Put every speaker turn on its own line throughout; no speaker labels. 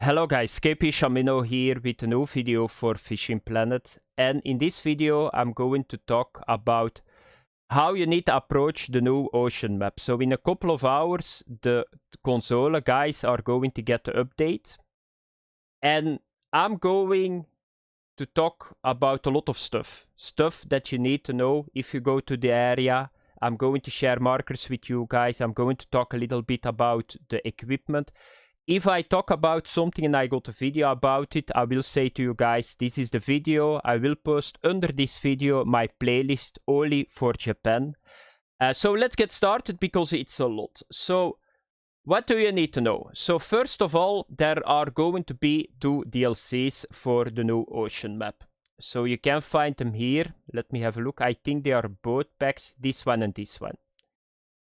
Hello guys, KP Shamino here with a new video for Fishing Planet, and in this video I'm going to talk about how you need to approach the new ocean map. So in a couple of hours the console guys are going to get the update, and I'm going to talk about a lot of stuff that you need to know if you go to the area. I'm going to share markers with you guys. I'm going to talk a little bit about the equipment. If I talk about something and I got a video about it, I will say to you guys, this is the video. I will post under this video my playlist only for Japan. So let's get started because it's a lot. So what do you need to know? So first of all, there are going to be 2 DLCs for the new ocean map. So you can find them here. Let me have a look. I think they are both packs, this one and this one.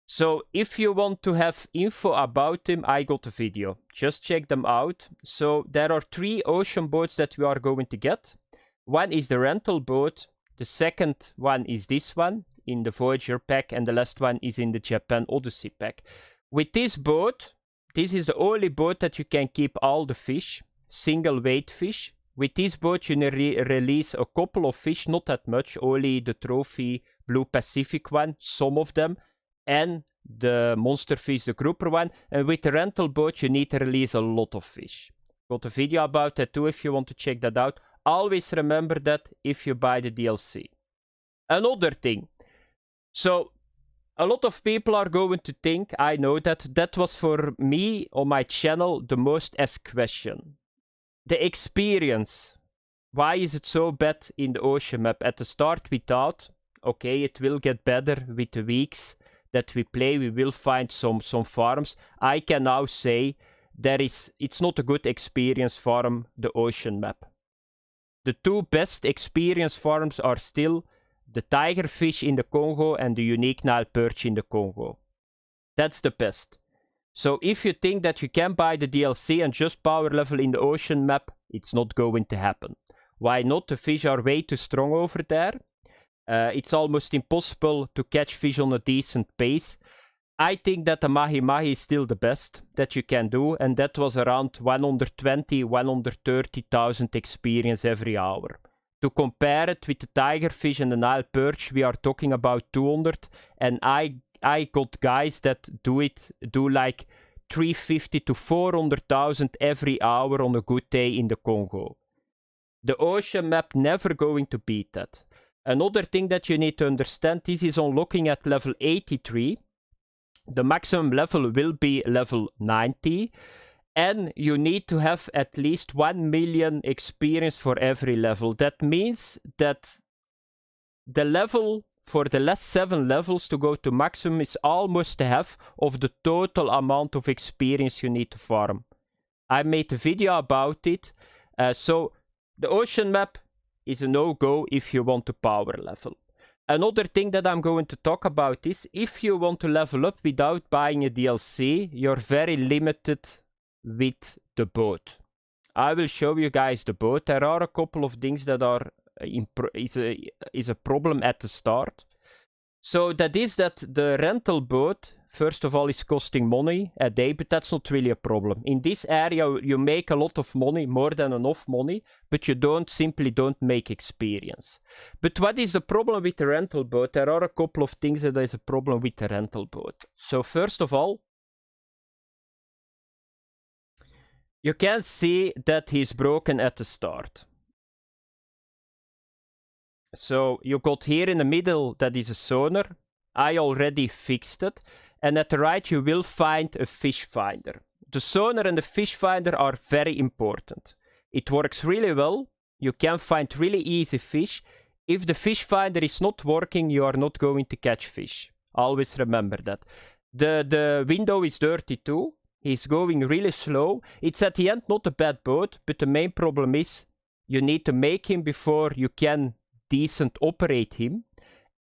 So if you want to have info about them, I got a video. Just check them out. So there are 3 ocean boats that we are going to get. One is the rental boat. The second one is this one in the Voyager pack. And the last one is in the Japan Odyssey pack. With this boat, this is the only boat that you can keep all the fish. Single weight fish. With this boat you release a couple of fish, not that much. Only the trophy Blue Pacific one, some of them. And the monster fish, the grouper one. And with the rental boat you need to release a lot of fish. Got a video about that too if you want to check that out. Always remember that if you buy the DLC. Another thing. So a lot of people are going to think, I know that was for me on my channel the most asked question. The experience. Why is it so bad in the ocean map? At the start we thought, okay, it will get better with the weeks that we play. We will find some farms. I can now say it's not a good experience farm, the ocean map. The 2 best experience farms are still the tigerfish in the Congo and the unique Nile perch in the Congo. That's the best. So if you think that you can buy the DLC and just power level in the ocean map, it's not going to happen. Why not? The fish are way too strong over there. It's almost impossible to catch fish on a decent pace. I think that the Mahi Mahi is still the best that you can do, and that was around 120,000-130,000 experience every hour. To compare it with the tigerfish and the Nile perch, we are talking about 200, and I got guys that do like 350 to 400,000 every hour on a good day in the Congo. The ocean map never going to beat that. Another thing that you need to understand, this is unlocking at level 83. The maximum level will be level 90. And you need to have at least 1 million experience for every level. That means that the level for the last 7 levels to go to maximum is almost half of the total amount of experience you need to farm. I made a video about it. So the ocean map is a no-go if you want to power level. Another thing that I'm going to talk about is if you want to level up without buying a DLC, you're very limited with the boat. I will show you guys the boat. There are a couple of things that are is a problem at the start. So that is that the rental boat, first of all, is costing money a day, but that's not really a problem. In this area you make a lot of money, more than enough money, but you simply don't make experience. But what is the problem with the rental boat? There are a couple of things that is a problem with the rental boat. So first of all, you can see that he's broken at the start. So you got here in the middle, that is a sonar. I already fixed it. And at the right you will find a fish finder. The sonar and the fish finder are very important. It works really well. You can find really easy fish. If the fish finder is not working, you are not going to catch fish. Always remember that. The window is dirty too. He's going really slow. It's at the end not a bad boat, but the main problem is you need to make him before you can decent operate him,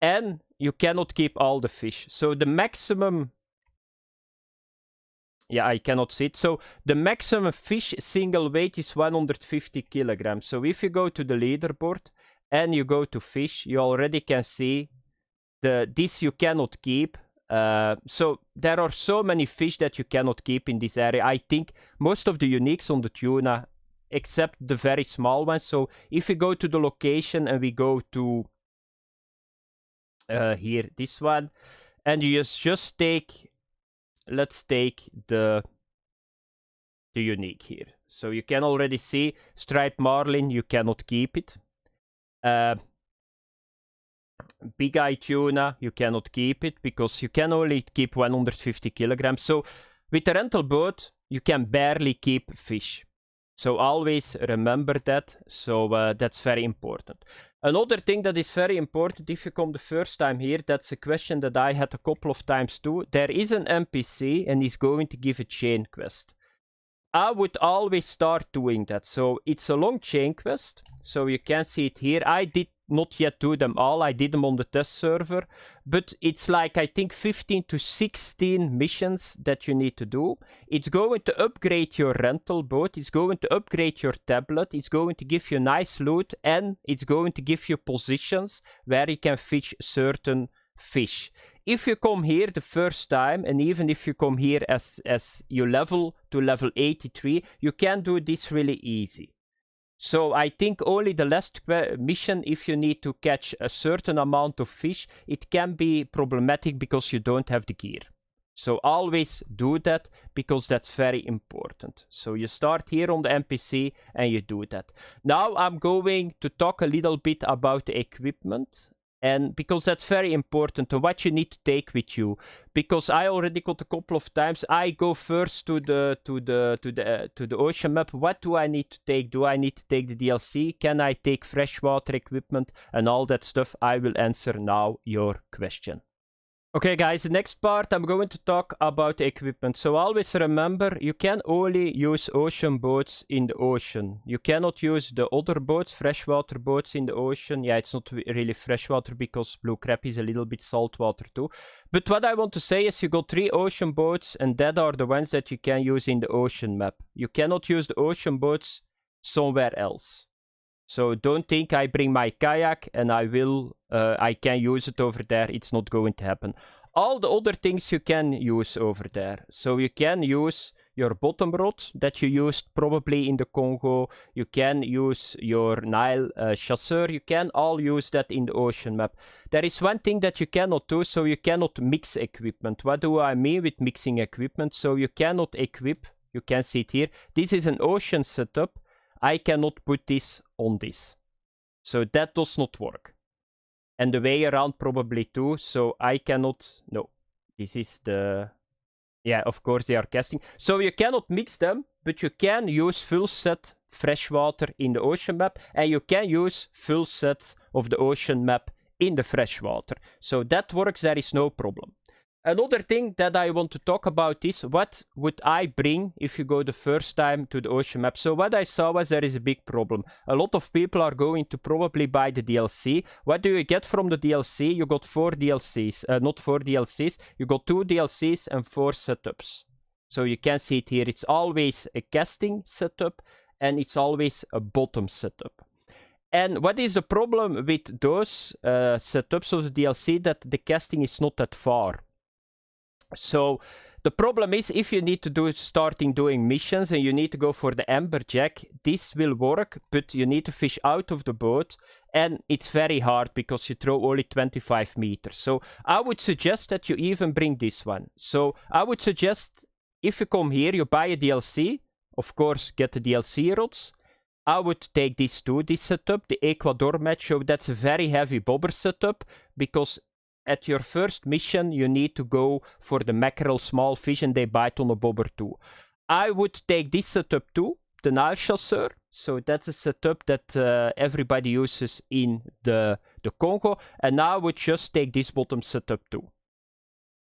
and you cannot keep all the fish. So the maximum, yeah, I cannot see it. So the maximum fish single weight is 150 kilograms. So if you go to the leaderboard and you go to fish, you already can see this you cannot keep. So there are so many fish that you cannot keep in this area. I think most of the uniques on the tuna, except the very small ones. So if we go to the location and we go to here, this one, and you just take, let's take the unique here. So you can already see striped marlin, you cannot keep it. Big eye tuna, you cannot keep it because you can only keep 150 kilograms. So with a rental boat, you can barely keep fish. So always remember that. So that's very important. Another thing that is very important, if you come the first time here, that's a question that I had a couple of times too. There is an NPC and he's going to give a chain quest. I would always start doing that. So it's a long chain quest. So you can see it here. I did not yet do them all. I did them on the test server. But it's like, I think, 15 to 16 missions that you need to do. It's going to upgrade your rental boat. It's going to upgrade your tablet. It's going to give you nice loot. And it's going to give you positions where you can fish certain fish. If you come here the first time, and even if you come here as you level to level 83, you can do this really easy. So I think only the last mission, if you need to catch a certain amount of fish, it can be problematic because you don't have the gear. So always do that because that's very important. So you start here on the NPC and you do that. Now I'm going to talk a little bit about the equipment. And because that's very important, and what you need to take with you. Because I already got a couple of times, I go first to the ocean map. What do I need to take? Do I need to take the DLC? Can I take freshwater equipment and all that stuff? I will answer now your question. Okay guys, the next part I'm going to talk about the equipment. So always remember, you can only use ocean boats in the ocean. You cannot use the other boats, freshwater boats in the ocean. Yeah, it's not really freshwater because blue crab is a little bit saltwater too. But what I want to say is you got 3 ocean boats and that are the ones that you can use in the ocean map. You cannot use the ocean boats somewhere else. So don't think I bring my kayak and I can use it over there. It's not going to happen. All the other things you can use over there. So you can use your bottom rod that you used probably in the Congo. You can use your Nile chasseur. You can all use that in the ocean map. There is one thing that you cannot do, so you cannot mix equipment. What do I mean with mixing equipment? So you cannot equip, you can see it here. This is an ocean setup. I cannot put this on this. So that does not work. And the way around probably too. So I cannot, no. This is the, yeah, of course they are casting. So you cannot mix them, but you can use full set freshwater in the ocean map. And you can use full sets of the ocean map in the freshwater. So that works, there is no problem. Another thing that I want to talk about is what would I bring if you go the first time to the ocean map. So what I saw was there is a big problem. A lot of people are going to probably buy the DLC. What do you get from the DLC? You got 4 DLCs. Not 4 DLCs. You got 2 DLCs and 4 setups. So you can see it here. It's always a casting setup and it's always a bottom setup. And what is the problem with those setups of the DLC? That the casting is not that far. So the problem is if you need to starting doing missions and you need to go for the amberjack, this will work, but you need to fish out of the boat and it's very hard because you throw only 25 meters. So I would suggest that you even bring this one. So I would suggest if you come here, you buy a DLC, of course get the DLC rods. I would take this too, this setup, the Ecuador match. So that's a very heavy bobber setup because at your first mission, you need to go for the mackerel small fish and they bite on a bobber too. I would take this setup too, the Nile chasseur. So that's a setup that everybody uses in the Congo. And I would just take this bottom setup too.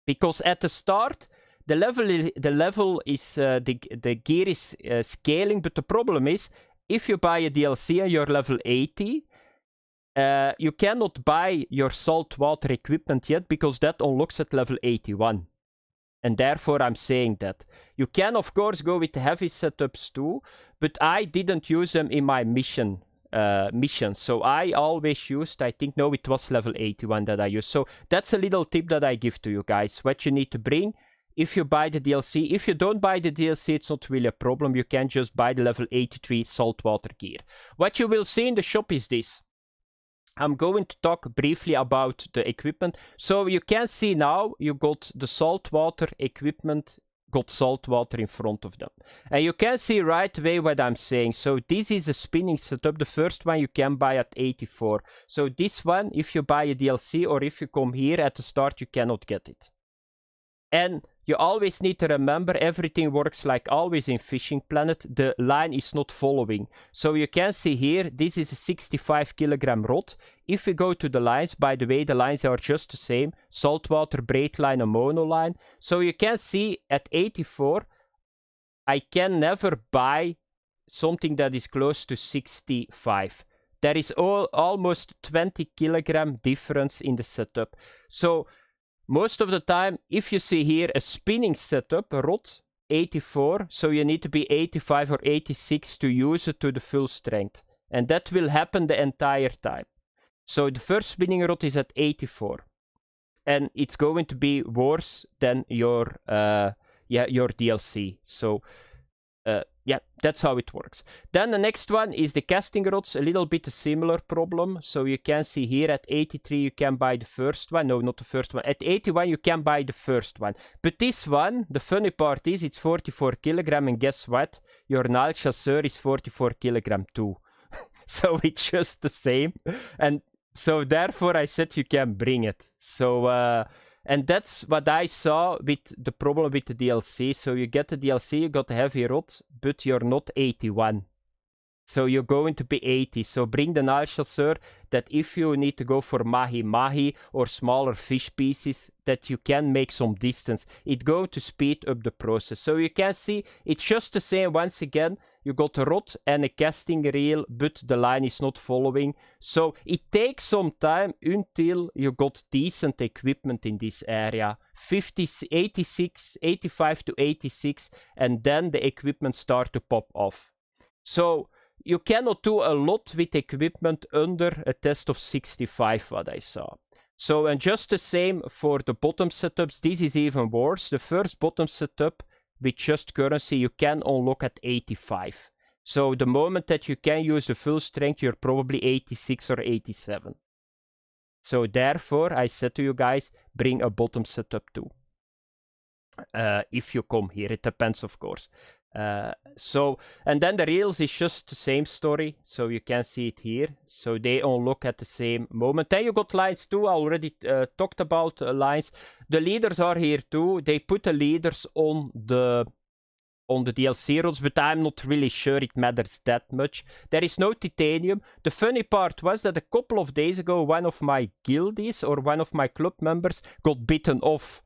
Because at the start, the level is, the gear is scaling. But the problem is, if you buy a DLC and you're level 80, you cannot buy your saltwater equipment yet because that unlocks at level 81. And therefore I'm saying that. You can of course go with the heavy setups too, but I didn't use them in my mission missions. So I always used, I think, no, it was level 81 that I used. So that's a little tip that I give to you guys, what you need to bring if you buy the DLC. If you don't buy the DLC, it's not really a problem. You can just buy the level 83 Saltwater Gear. What you will see in the shop is this. I'm going to talk briefly about the equipment. So you can see now you got the saltwater equipment, got saltwater in front of them. And you can see right away what I'm saying. So this is a spinning setup. The first one you can buy at 84. So this one, if you buy a DLC or if you come here at the start, you cannot get it. And you always need to remember everything works like always in Fishing Planet. The line is not following. So you can see here, this is a 65 kilogram rod. If we go to the lines, by the way, the lines are just the same. Saltwater, braid line, and mono line. So you can see at 84, I can never buy something that is close to 65. There is almost 20 kilogram difference in the setup. So most of the time, if you see here a spinning setup, a rod, 84, so you need to be 85 or 86 to use it to the full strength. And that will happen the entire time. So the first spinning rod is at 84. And it's going to be worse than your DLC. So yeah, that's how it works. Then the next one is the casting rods, a little bit a similar problem. So you can see here at 83 you can buy the first one. No, not the first one. At 81 you can buy the first one. But this one, the funny part is it's 44 kilogram, and guess what? Your Nile Chasseur is 44 kilogram too. So it's just the same. And so therefore I said you can bring it. So and that's what I saw with the problem with the DLC. So you get the DLC, you got a heavy rod, but you're not 81. So you're going to be 80. So bring the Nile Chasseur, that if you need to go for mahi-mahi or smaller fish pieces, that you can make some distance. It's going to speed up the process. So you can see it's just the same once again. You got a rod and a casting reel, but the line is not following. So it takes some time until you got decent equipment in this area. 85 to 86, and then the equipment start to pop off. So you cannot do a lot with equipment under a test of 65, what I saw. So, and just the same for the bottom setups, this is even worse. The first bottom setup with just currency, you can unlock at 85. So the moment that you can use the full strength, you're probably 86 or 87. So therefore, I said to you guys, bring a bottom setup too. If you come here, it depends, of course. So, and then the reels is just the same story. So you can see it here. So they unlock at the same moment. Then you got lines too. I already talked about lines. The leaders are here too. They put the leaders on the DLC rods, but I'm not really sure it matters that much. There is no titanium. The funny part was that a couple of days ago, one of my guildies or one of my club members got bitten off.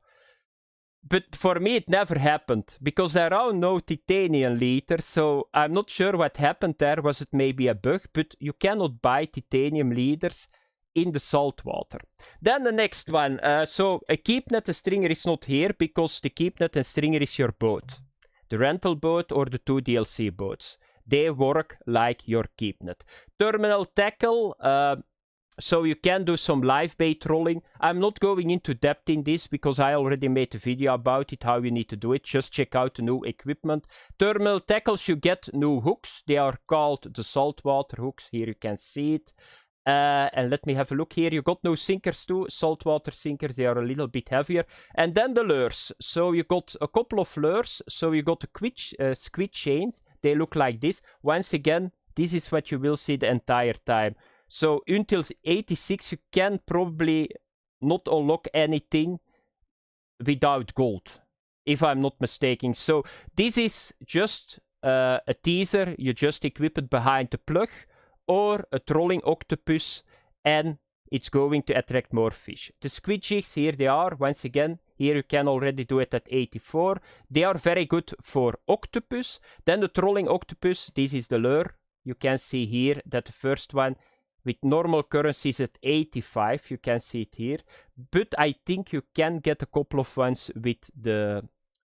But for me, it never happened, because there are no titanium leaders, so I'm not sure what happened there. Was it maybe a bug? But you cannot buy titanium leaders in the saltwater. Then the next one. So a keep net and stringer is not here, because the keep net and stringer is your boat. The rental boat or the 2 DLC boats. They work like your keep net. Terminal tackle. So you can do some live bait trolling. I'm not going into depth in this because I already made a video about it, how you need to do it. Just check out the new equipment. Terminal tackles, you get new hooks. They are called the saltwater hooks. Here you can see it. And let me have a look here. You got new sinkers too. Saltwater sinkers, they are a little bit heavier. And then the lures. So you got a couple of lures. So you got the squid chains. They look like this. Once again, this is what you will see the entire time. So until 86, you can probably not unlock anything without gold, if I'm not mistaken. So this is just a teaser. You just equip it behind the plug, or a trolling octopus, and it's going to attract more fish. The squid jigs, here they are. Once again, here you can already do it at 84. They are very good for octopus. Then the trolling octopus, this is the lure. You can see here that the first one with normal currencies at 85, you can see it here. But I think you can get a couple of ones with the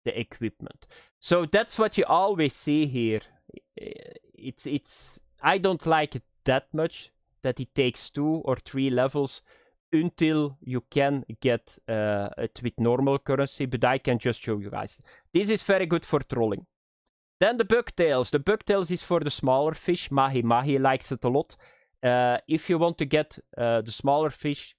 equipment. So that's what you always see here. I don't like it that much that it takes 2 or 3 levels until you can get it with normal currency, but I can just show you guys. This is very good for trolling. Then the bucktails. The bucktails is for the smaller fish. Mahi likes it a lot. If you want to get the smaller fish,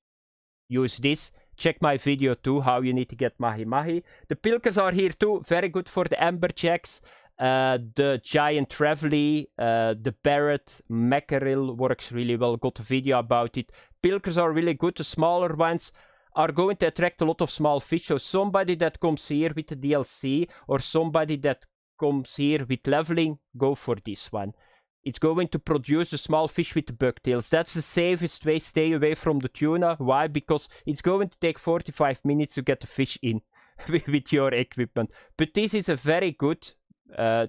use this. Check my video too, how you need to get mahi. The pilkers are here too, very good for the amberjacks. The giant trevally, the barrett, mackerel works really well. Got a video about it. Pilkers are really good. The smaller ones are going to attract a lot of small fish. So somebody that comes here with the DLC or somebody that comes here with leveling, go for this one. It's going to produce the small fish with the bucktails. That's the safest way. Stay away from the tuna. Why? Because it's going to take 45 minutes to get the fish in with your equipment. But this is a very good...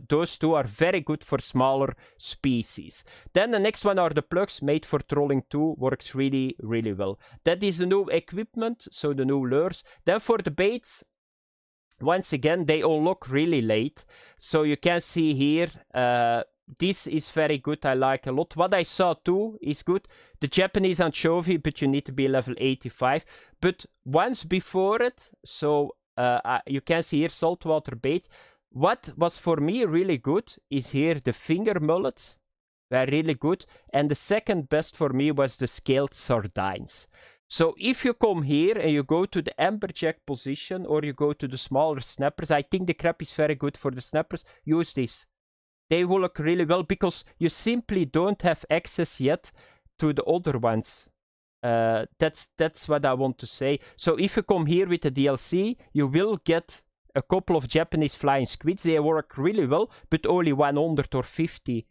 those two are very good for smaller species. Then the next one are the plugs, made for trolling too. Works really, really well. That is the new equipment, so the new lures. Then for the baits, once again, they unlock really late. So you can see here... this is very good, I like a lot. What I saw too is good. The Japanese anchovy, but you need to be level 85. But once before it, so you can see here saltwater bait. What was for me really good is here the finger mullets. Were really good. And the second best for me was the scaled sardines. So if you come here and you go to the amberjack position or you go to the smaller snappers, I think the crab is very good for the snappers. Use this. They will look really well because you simply don't have access yet to the other ones. That's what I want to say. So if you come here with the DLC, you will get a couple of Japanese flying squids. They work really well, but only 100 or 50.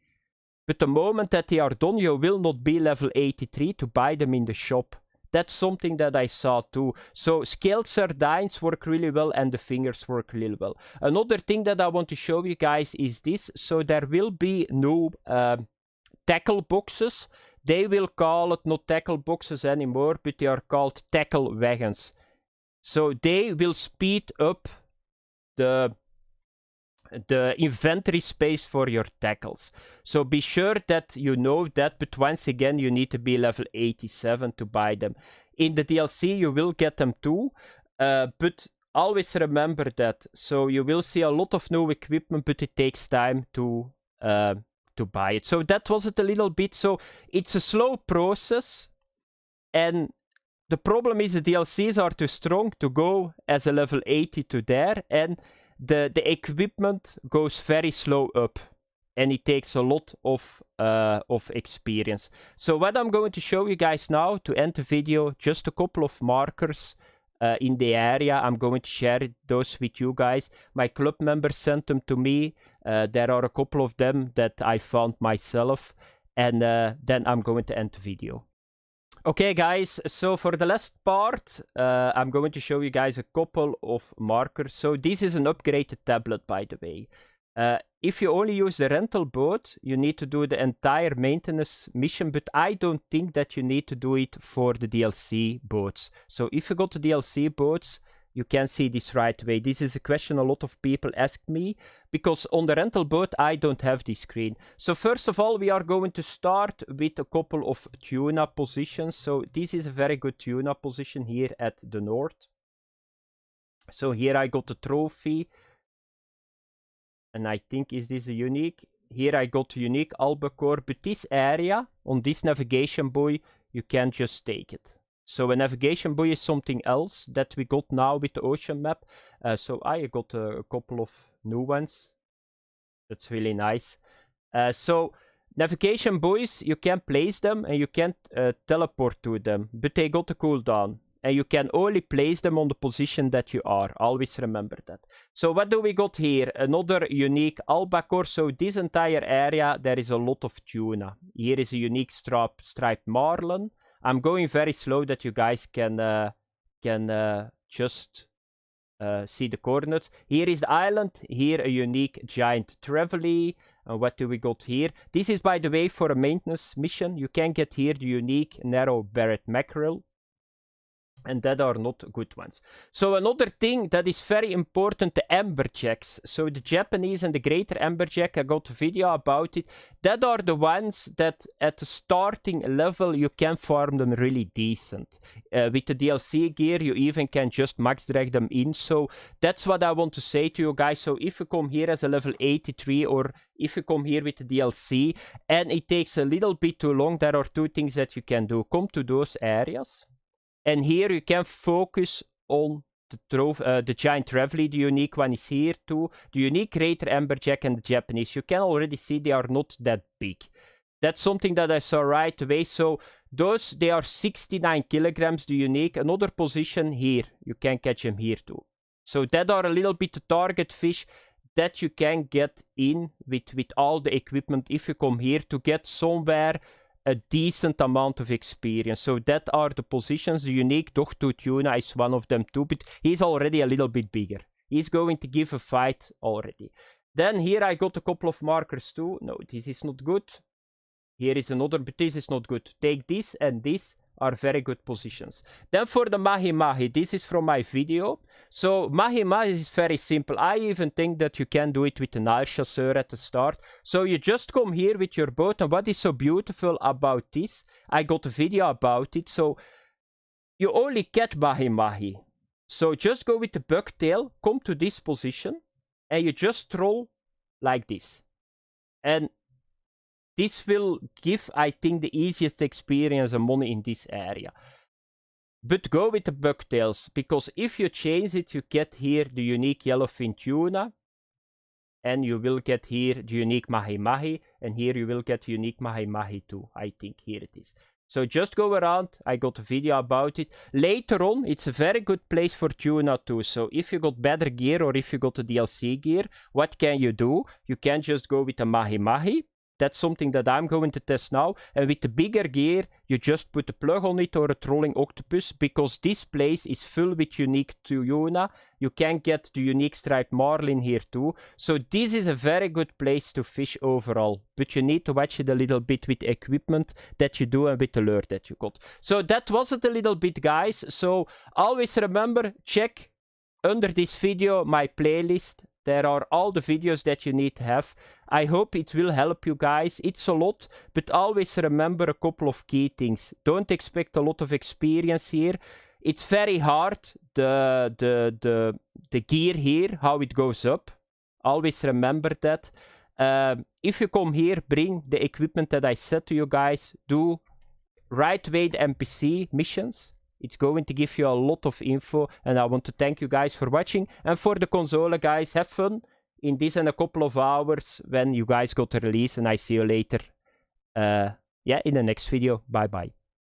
But the moment that they are done, you will not be level 83 to buy them in the shop. That's something that I saw too. So scaled sardines work really well and the fingers work really well. Another thing that I want to show you guys is this. So there will be new tackle boxes. They will call it not tackle boxes anymore, but they are called tackle wagons. So they will speed up the inventory space for your tackles. So be sure that you know that, but once again, you need to be level 87 to buy them. In the DLC, you will get them too, but always remember that. So you will see a lot of new equipment, but it takes time to buy it. So that was it a little bit. So it's a slow process, and the problem is the DLCs are too strong to go as a level 80 to there, and the equipment goes very slow up, and it takes a lot of experience. So what I'm going to show you guys now to end the video, just a couple of markers in the area. I'm going to share those with you guys. My club members sent them to me. There are a couple of them that I found myself, and then I'm going to end the video. Okay guys, so for the last part, I'm going to show you guys a couple of markers. So this is an upgraded tablet, by the way. If you only use the rental boat, you need to do the entire maintenance mission, but I don't think that you need to do it for the DLC boats. So if you go to DLC boats, you can see this right away. This is a question a lot of people ask me, because on the rental boat, I don't have this screen. So first of all, we are going to start with a couple of tuna positions. So this is a very good tuna position here at the north. So here I got the trophy. And I think, is this a unique? Here I got a unique albacore, but this area, on this navigation buoy, you can just take it. So a navigation buoy is something else that we got now with the ocean map. So I got a couple of new ones. That's really nice. So navigation buoys, you can place them and you can teleport to them, but they got a cooldown. And you can only place them on the position that you are. Always remember that. So what do we got here? Another unique albacore. So this entire area, there is a lot of tuna. Here is a unique striped marlin. I'm going very slow that you guys can just see the coordinates. Here is the island. Here a unique giant trevally. And what do we got here? This is, by the way, for a maintenance mission. You can get here the unique narrow barrett mackerel. and that are not good ones. So another thing that is very important, the amberjacks. So the Japanese and the greater amberjack, I got a video about it. That are the ones that at the starting level you can farm them really decent. With the DLC gear you even can just max drag them in. So that's what I want to say to you guys. So if you come here as a level 83 or if you come here with the DLC and it takes a little bit too long, there are two things that you can do. Come to those areas. And here you can focus on the giant Traveler, the unique one is here too. The unique greater amberjack and the Japanese. You can already see they are not that big. That's something that I saw right away. So those, they are 69 kilograms, the unique. Another position here, you can catch them here too. So that are a little bit the target fish that you can get in with all the equipment if you come here to get somewhere a decent amount of experience. So that are the positions. The unique Dogtooth Tuna is one of them too, but he's already a little bit bigger. He's going to give a fight already. Then here I got a couple of markers too. No, this is not good. Here is another, but this is not good. Take this and this are very good positions. Then for the Mahi Mahi, this is from my video. So Mahi Mahi is very simple. I even think that you can do it with an Nile Chasseur at the start. So you just come here with your boat, and what is so beautiful about this, I got a video about it. So you only catch Mahi Mahi. So just go with the bucktail, come to this position, and you just troll like this. And this will give, I think, the easiest experience and money in this area. But go with the bucktails, because if you change it, you get here the unique yellowfin tuna. And you will get here the unique Mahi Mahi. And here you will get unique Mahi Mahi too, I think. Here it is. So just go around. I got a video about it. Later on, it's a very good place for tuna too. So if you got better gear or if you got the DLC gear, what can you do? You can just go with the Mahi Mahi. That's something that I'm going to test now. And with the bigger gear, you just put a plug on it or a trolling octopus, because this place is full with unique tuna. You can get the unique striped marlin here too. So this is a very good place to fish overall. But you need to watch it a little bit with the equipment that you do and with the lure that you got. So that was it a little bit, guys. So always remember, check under this video my playlist. There are all the videos that you need to have. I hope it will help you guys. It's a lot, but always remember a couple of key things. Don't expect a lot of experience here. It's very hard, the gear here, how it goes up. Always remember that. If you come here, bring the equipment that I said to you guys. Do right weight NPC missions. It's going to give you a lot of info, and I want to thank you guys for watching. And for the console, guys, have fun in this and a couple of hours when you guys got the release, and I see you later. In the next video. Bye bye.